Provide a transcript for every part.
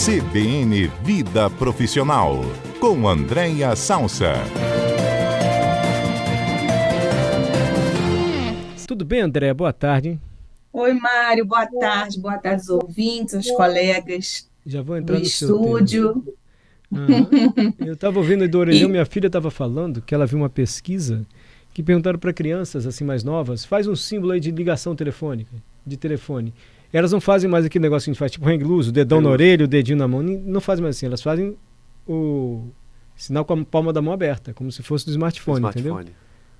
CBN Vida Profissional, com Andréia Salsa. Tudo bem, Andréia? Boa tarde. Oi, Mário, boa tarde aos ouvintes, aos colegas Já vou do entrar no seu tema. estúdio. Aham. Eu estava ouvindo aí do Orelhão, minha filha estava falando que ela viu uma pesquisa que perguntaram para crianças assim mais novas, faz um símbolo aí de ligação telefônica, de telefone. Elas não fazem mais aquele negócio que a gente faz, tipo hang loose, o dedão na orelha, o dedinho na mão, não fazem mais assim, elas fazem o sinal com a palma da mão aberta, como se fosse do smartphone, entendeu?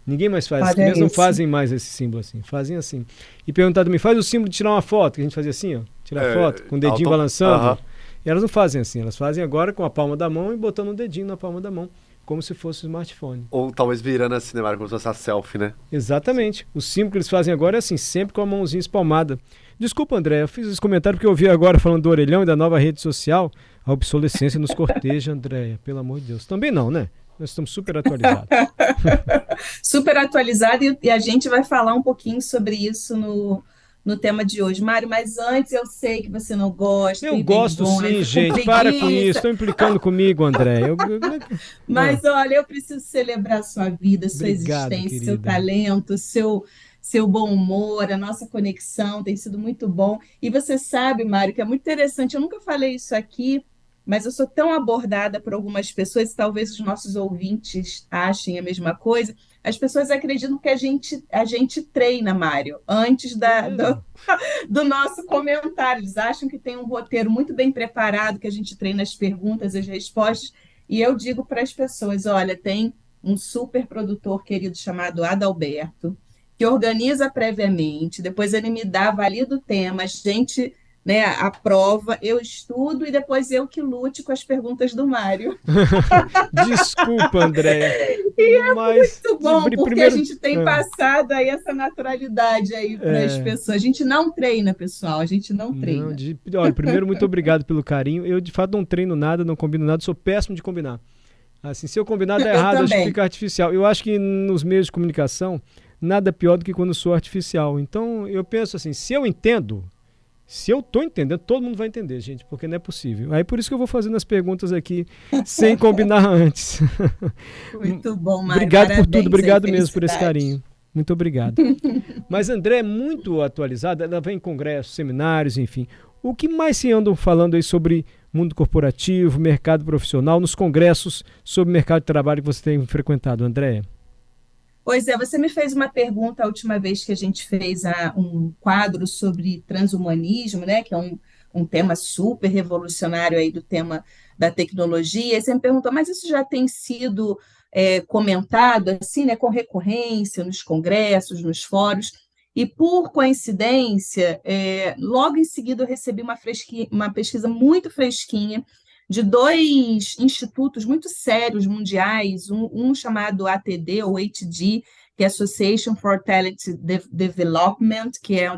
Ninguém mais faz, as crianças não fazem mais esse símbolo assim, fazem assim. E perguntaram também, faz o símbolo de tirar uma foto, que a gente fazia assim, ó, tirar foto, com o dedinho balançando. E elas não fazem assim, elas fazem agora com a palma da mão e botando um dedinho na palma da mão, como se fosse um smartphone. Ou talvez virando assim, né, Mário, como se fosse a selfie, né? Exatamente. O símbolo que eles fazem agora é assim, sempre com a mãozinha espalmada. Desculpa, André, eu fiz esse comentário porque eu ouvi agora falando do Orelhão e da nova rede social. A obsolescência nos corteja, Andréia, pelo amor de Deus. Também não, né? Nós estamos super atualizados. Super atualizado e a gente vai falar um pouquinho sobre isso no tema de hoje. Mário, mas antes eu sei que você não gosta. Eu gosto sim, gente. Para com isso. Estão implicando comigo, André. Mas olha, eu preciso celebrar sua vida, sua existência, querida. seu talento, seu bom humor, a nossa conexão tem sido muito bom. E você sabe, Mário, que é muito interessante. Eu nunca falei isso aqui, mas eu sou tão abordada por algumas pessoas, talvez os nossos ouvintes achem a mesma coisa. As pessoas acreditam que a gente treina, Mário, antes do nosso comentário. Eles acham que tem um roteiro muito bem preparado, que a gente treina as perguntas, as respostas. E eu digo para as pessoas, olha, tem um super produtor querido chamado Adalberto, que organiza previamente, depois ele me dá, valida o tema, a gente... né, a prova, eu estudo e depois eu que lute com as perguntas do Mário. Desculpa, André. E é muito bom, porque a gente tem passado aí essa naturalidade aí para as pessoas. A gente não treina, pessoal, a gente não treina. Olha, primeiro, muito obrigado pelo carinho. Eu, de fato, não treino nada, não combino nada, sou péssimo de combinar. Assim, se eu combinar dá errado, acho que fica artificial. Eu acho que nos meios de comunicação, nada pior do que quando sou artificial. Então, eu penso assim, se eu entendo... Se eu estou entendendo, todo mundo vai entender, gente, porque não é possível. Aí por isso que eu vou fazendo as perguntas aqui sem combinar antes. Muito bom, Mário. Obrigado por tudo, obrigado mesmo por esse carinho. Muito obrigado. Mas André é muito atualizada, ela vem em congressos, seminários, enfim. O que mais se andam falando aí sobre mundo corporativo, mercado profissional, nos congressos sobre mercado de trabalho que você tem frequentado, André? Pois é, você me fez uma pergunta a última vez que a gente fez um quadro sobre transhumanismo, né, que é um tema super revolucionário aí do tema da tecnologia, e você me perguntou, mas isso já tem sido comentado assim, né, com recorrência nos congressos, nos fóruns, e por coincidência, logo em seguida eu recebi uma pesquisa muito fresquinha de dois institutos muito sérios mundiais, um chamado ATD, ou HD, que é Association for Talent Development, que é a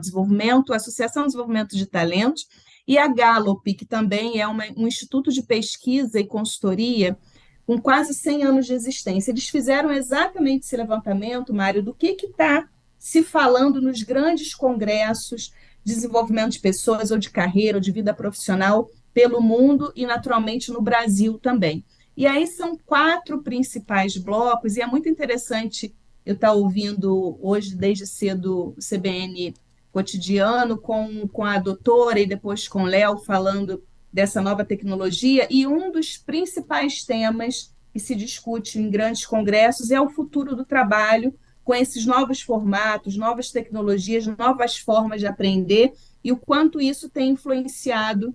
Associação de Desenvolvimento de Talentos, e a Gallup, que também é um instituto de pesquisa e consultoria com quase 100 anos de existência. Eles fizeram exatamente esse levantamento, Mário, do que está se falando nos grandes congressos de desenvolvimento de pessoas, ou de carreira, ou de vida profissional, pelo mundo e, naturalmente, no Brasil também. E aí são 4 principais blocos, e é muito interessante eu estar ouvindo hoje, desde cedo, o CBN Cotidiano, com a doutora e depois com o Léo, falando dessa nova tecnologia, e um dos principais temas que se discute em grandes congressos é o futuro do trabalho, com esses novos formatos, novas tecnologias, novas formas de aprender, e o quanto isso tem influenciado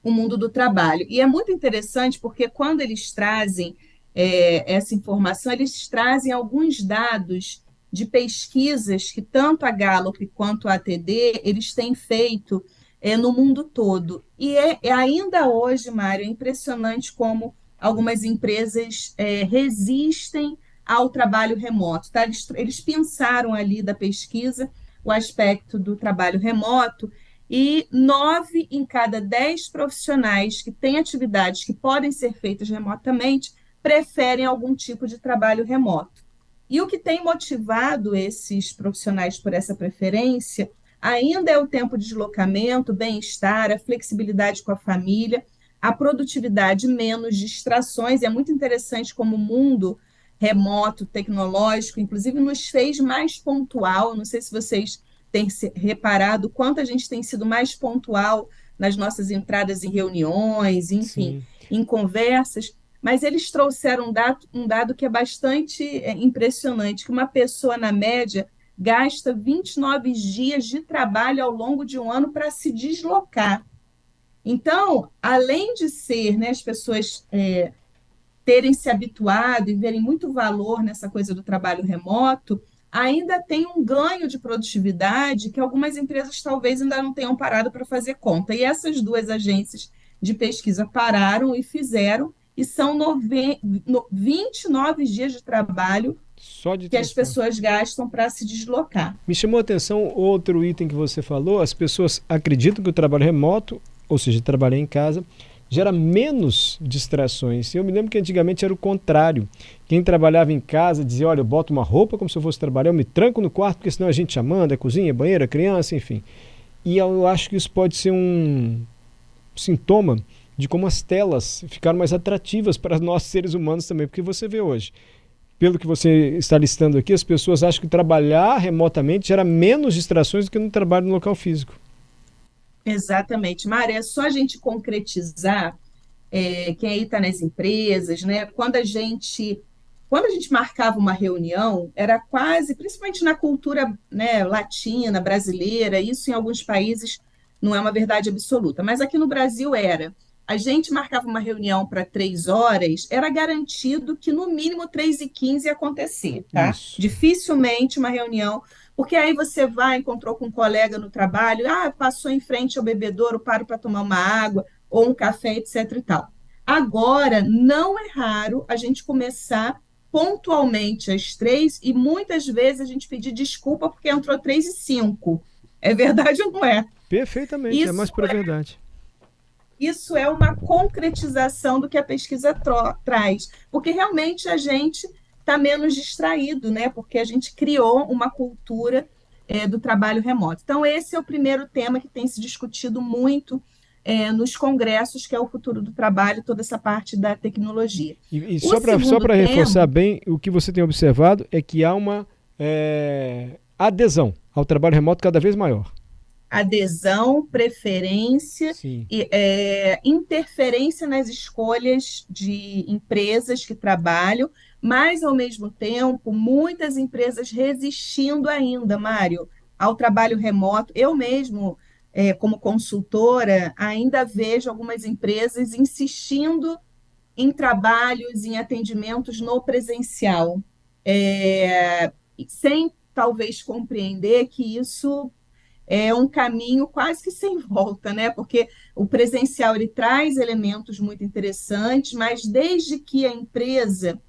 o mundo do trabalho. E é muito interessante porque quando eles trazem essa informação, eles trazem alguns dados de pesquisas que tanto a Gallup quanto a ATD, eles têm feito no mundo todo. E ainda hoje, Mário, é impressionante como algumas empresas resistem ao trabalho remoto. Tá? Eles pensaram ali da pesquisa o aspecto do trabalho remoto, e 9 em cada 10 profissionais que têm atividades que podem ser feitas remotamente preferem algum tipo de trabalho remoto. E o que tem motivado esses profissionais por essa preferência ainda é o tempo de deslocamento, o bem-estar, a flexibilidade com a família, a produtividade, menos distrações. E é muito interessante como o mundo remoto, tecnológico, inclusive nos fez mais pontual. Não sei se vocês têm reparado quanto a gente tem sido mais pontual nas nossas entradas em reuniões, enfim, Sim. em conversas. Mas eles trouxeram um dado que é bastante impressionante, que uma pessoa, na média, gasta 29 dias de trabalho ao longo de um ano para se deslocar. Então, além de ser, né, as pessoas terem se habituado e verem muito valor nessa coisa do trabalho remoto, ainda tem um ganho de produtividade que algumas empresas talvez ainda não tenham parado para fazer conta. E essas duas agências de pesquisa pararam e fizeram, e são 29 dias de trabalho Só de que as transporte. pessoas gastam para se deslocar. Me chamou a atenção outro item que você falou, as pessoas acreditam que o trabalho remoto, ou seja, trabalhar em casa, gera menos distrações. Eu me lembro que antigamente era o contrário. Quem trabalhava em casa dizia, olha, eu boto uma roupa como se eu fosse trabalhar, eu me tranco no quarto, porque senão a gente manda, cozinha, banheira, criança, enfim. E eu acho que isso pode ser um sintoma de como as telas ficaram mais atrativas para nós seres humanos também, porque você vê hoje, pelo que você está listando aqui, as pessoas acham que trabalhar remotamente gera menos distrações do que no trabalho no local físico. Exatamente, Mari, é só a gente concretizar, quem aí está nas empresas, né? Quando a gente marcava uma reunião, era quase, principalmente na cultura, né, latina, brasileira, isso em alguns países não é uma verdade absoluta, mas aqui no Brasil era. A gente marcava uma reunião para 3 horas, era garantido que no mínimo 3h15 ia acontecer, tá? Isso. Dificilmente uma reunião, porque aí você vai, encontrou com um colega no trabalho, passou em frente ao bebedouro, paro para tomar uma água ou um café, etc e tal. Agora, não é raro a gente começar pontualmente às 3 e muitas vezes a gente pedir desculpa porque entrou 3h05. É verdade ou não é? Perfeitamente, é mais pura verdade. Isso é uma concretização do que a pesquisa traz, porque realmente a gente está menos distraído, né? Porque a gente criou uma cultura do trabalho remoto. Então, esse é o primeiro tema que tem se discutido muito nos congressos, que é o futuro do trabalho, toda essa parte da tecnologia. E só para reforçar bem, o que você tem observado é que há uma adesão ao trabalho remoto cada vez maior. Adesão, preferência e interferência nas escolhas de empresas que trabalham, mas, ao mesmo tempo, muitas empresas resistindo ainda, Mário, ao trabalho remoto. Eu mesmo, como consultora, ainda vejo algumas empresas insistindo em trabalhos, em atendimentos no presencial, sem talvez compreender que isso é um caminho quase que sem volta, né? Porque o presencial ele traz elementos muito interessantes, mas desde que a empresa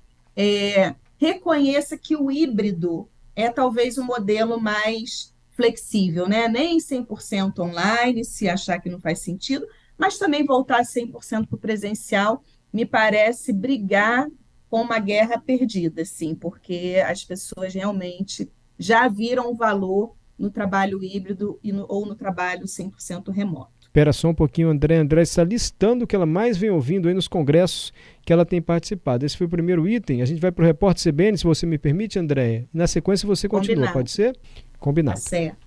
reconheça que o híbrido é talvez um modelo mais flexível, né? Nem 100% online, se achar que não faz sentido, mas também voltar 100% para o presencial me parece brigar com uma guerra perdida, sim, porque as pessoas realmente já viram o valor no trabalho híbrido ou no trabalho 100% remoto. Espera só um pouquinho, André. André está listando o que ela mais vem ouvindo aí nos congressos que ela tem participado. Esse foi o primeiro item. A gente vai para o Repórter CBN, se você me permite, André. Na sequência você continua, Combinado. Pode ser? Combinado. Tá certo.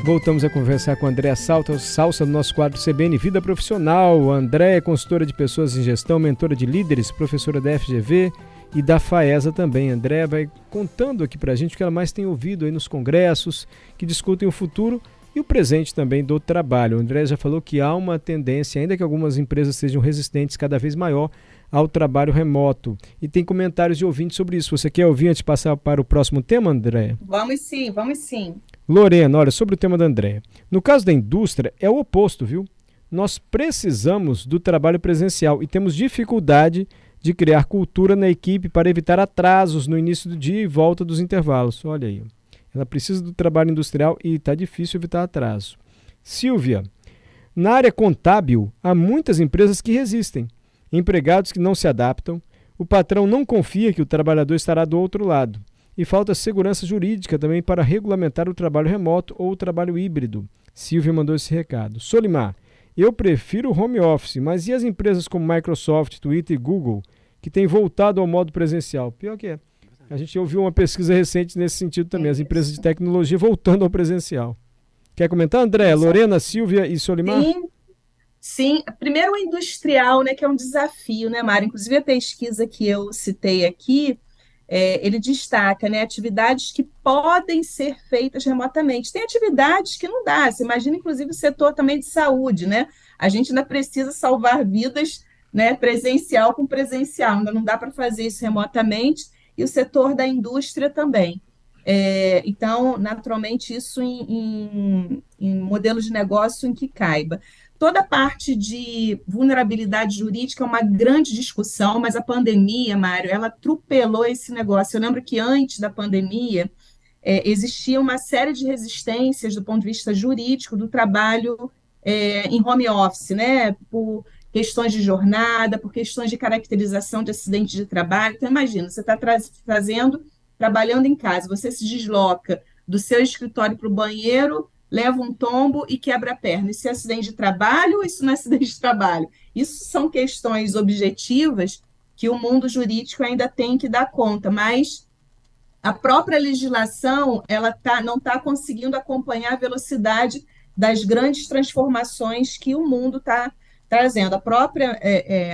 Voltamos a conversar com a Andréa Salsa no nosso quadro CBN Vida Profissional. A Andréa é consultora de pessoas em gestão, mentora de líderes, professora da FGV e da FAESA também. A Andréa vai contando aqui pra gente o que ela mais tem ouvido aí nos congressos que discutem o futuro e o presente também do trabalho. O André já falou que há uma tendência, ainda que algumas empresas sejam resistentes, cada vez maior ao trabalho remoto. E tem comentários de ouvintes sobre isso. Você quer ouvir antes de passar para o próximo tema, André? Vamos sim. Lorena, olha, sobre o tema da Andréa. No caso da indústria, é o oposto, viu? Nós precisamos do trabalho presencial e temos dificuldade de criar cultura na equipe para evitar atrasos no início do dia e volta dos intervalos. Olha aí. Ela precisa do trabalho industrial e está difícil evitar atraso. Silvia, na área contábil, há muitas empresas que resistem. Empregados que não se adaptam, o patrão não confia que o trabalhador estará do outro lado. E falta segurança jurídica também para regulamentar o trabalho remoto ou o trabalho híbrido. Silvia mandou esse recado. Solimar, Eu prefiro o home office, mas e as empresas como Microsoft, Twitter e Google, que têm voltado ao modo presencial? Pior que é. A gente ouviu uma pesquisa recente nesse sentido também, as empresas de tecnologia voltando ao presencial. Quer comentar, André? Lorena, Silvia e Solimar? Sim, sim. Primeiro o industrial, né, que é um desafio, né, Mário? Inclusive a pesquisa que eu citei aqui, ele destaca, né, atividades que podem ser feitas remotamente. Tem atividades que não dá. Você imagina, inclusive, o setor também de saúde, né? A gente ainda precisa salvar vidas, né, presencial com presencial. Ainda não dá para fazer isso remotamente. E o setor da indústria também. Então, naturalmente, isso em modelos de negócio em que caiba. Toda a parte de vulnerabilidade jurídica é uma grande discussão, mas a pandemia, Mário, ela atropelou esse negócio. Eu lembro que antes da pandemia, existia uma série de resistências do ponto de vista jurídico do trabalho em home office, né? Por questões de jornada, por questões de caracterização de acidente de trabalho. Então, imagina, você está trabalhando em casa, você se desloca do seu escritório para o banheiro, leva um tombo e quebra a perna. Isso é acidente de trabalho ou isso não é acidente de trabalho? Isso são questões objetivas que o mundo jurídico ainda tem que dar conta, mas a própria legislação não está conseguindo acompanhar a velocidade das grandes transformações que o mundo está trazendo. A própria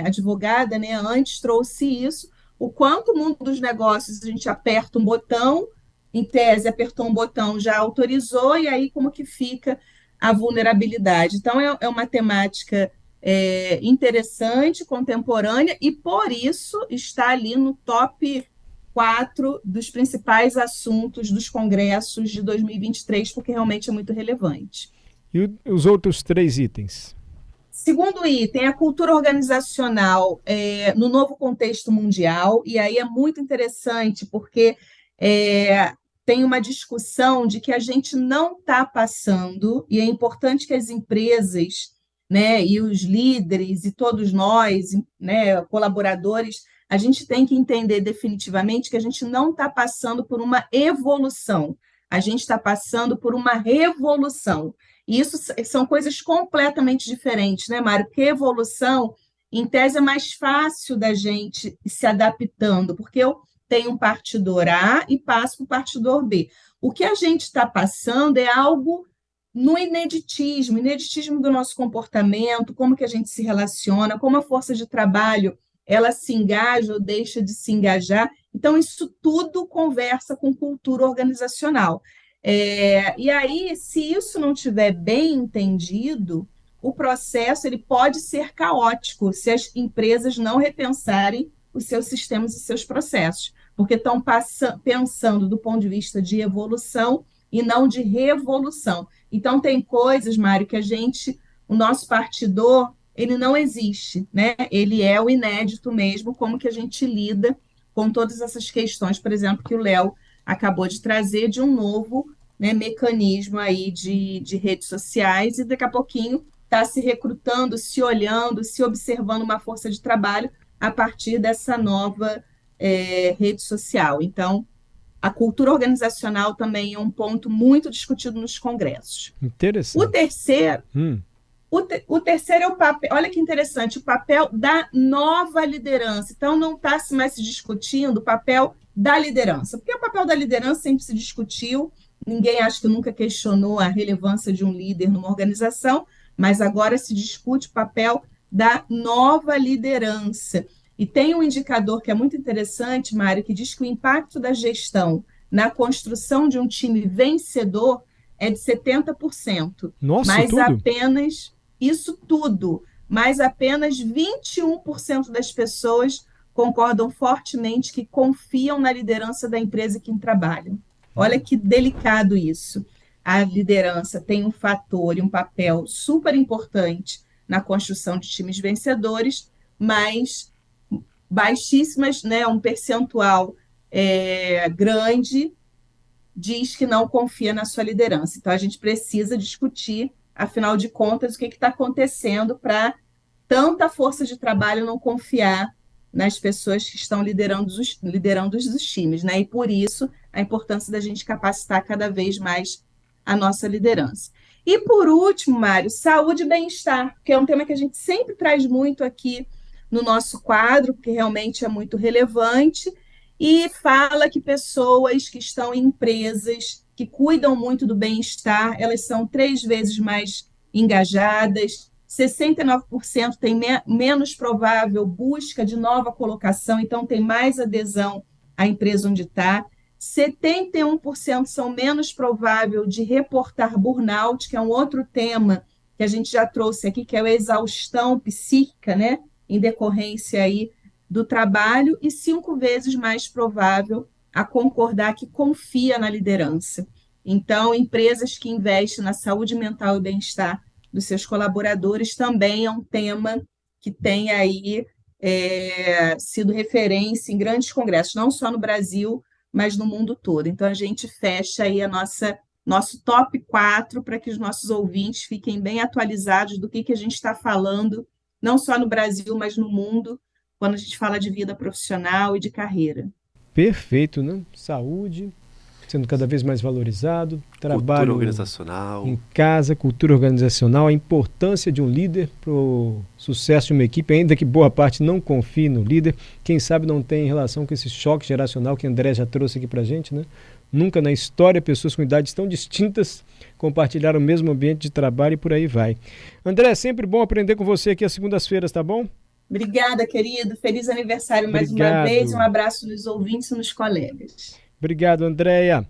advogada, né, antes trouxe isso, o quanto o mundo dos negócios, a gente aperta um botão, em tese apertou um botão, já autorizou, e aí como que fica a vulnerabilidade. Então, é uma temática interessante, contemporânea, e por isso está ali no top 4 dos principais assuntos dos congressos de 2023, porque realmente é muito relevante. E os outros 3 itens? Segundo item, a cultura organizacional no novo contexto mundial, e aí é muito interessante, porque tem uma discussão de que a gente não está passando, e é importante que as empresas, né, e os líderes, e todos nós, né, colaboradores, a gente tem que entender definitivamente que a gente não está passando por uma evolução, a gente está passando por uma revolução. E isso são coisas completamente diferentes, né, Mário? Porque evolução, em tese, é mais fácil da gente se adaptando, porque eu tenho um partidor A e passo para o partidor B. O que a gente está passando é algo no ineditismo do nosso comportamento, como que a gente se relaciona, como a força de trabalho ela se engaja ou deixa de se engajar. Então, isso tudo conversa com cultura organizacional. E aí, se isso não estiver bem entendido, o processo ele pode ser caótico se as empresas não repensarem os seus sistemas e seus processos, porque estão pensando do ponto de vista de evolução e não de revolução. Então, tem coisas, Mário, que o nosso partidor, ele não existe, né? Ele é o inédito mesmo, como que a gente lida com todas essas questões, por exemplo, que o Léo acabou de trazer de um novo, né, mecanismo aí de redes sociais, e daqui a pouquinho está se recrutando, se olhando, se observando uma força de trabalho a partir dessa nova rede social. Então, a cultura organizacional também é um ponto muito discutido nos congressos. Interessante. O terceiro é o papel, olha que interessante, o papel da nova liderança. Então, não está mais se discutindo o papel da liderança, porque o papel da liderança sempre se discutiu, ninguém acho que nunca questionou a relevância de um líder numa organização, mas agora se discute o papel da nova liderança. E tem um indicador que é muito interessante, Mário, que diz que o impacto da gestão na construção de um time vencedor é de 70%. Nossa, mas tudo? Mas apenas 21% das pessoas concordam fortemente que confiam na liderança da empresa em que trabalham. Olha que delicado isso. A liderança tem um fator e um papel super importante na construção de times vencedores, mas baixíssimas, né, um percentual grande diz que não confia na sua liderança. Então, a gente precisa discutir, afinal de contas, o que está acontecendo para tanta força de trabalho não confiar nas pessoas que estão liderando os times, né? E por isso a importância da gente capacitar cada vez mais a nossa liderança. E por último, Mário, saúde e bem-estar, que é um tema que a gente sempre traz muito aqui no nosso quadro, porque realmente é muito relevante, e fala que pessoas que estão em empresas que cuidam muito do bem-estar, elas são 3 vezes mais engajadas, 69% tem menos provável busca de nova colocação, então tem mais adesão à empresa onde está. 71% são menos provável de reportar burnout, que é um outro tema que a gente já trouxe aqui, que é a exaustão psíquica, né, em decorrência aí do trabalho, e 5 vezes mais provável a concordar que confia na liderança. Então, empresas que investem na saúde mental e bem-estar dos seus colaboradores também é um tema que tem aí sido referência em grandes congressos, não só no Brasil, mas no mundo todo. Então, a gente fecha aí nosso top 4 para que os nossos ouvintes fiquem bem atualizados do que a gente está falando, não só no Brasil, mas no mundo, quando a gente fala de vida profissional e de carreira. Perfeito, né? Saúde sendo cada vez mais valorizado, trabalho cultura organizacional em casa, cultura organizacional, a importância de um líder para o sucesso de uma equipe, ainda que boa parte não confie no líder, quem sabe não tem relação com esse choque geracional que André já trouxe aqui para a gente, né? Nunca na história pessoas com idades tão distintas compartilharam o mesmo ambiente de trabalho e por aí vai. André, é sempre bom aprender com você aqui às segundas-feiras, tá bom? Obrigada, querido. Feliz aniversário mais uma vez. Um abraço nos ouvintes e nos colegas. Obrigado, Andréia.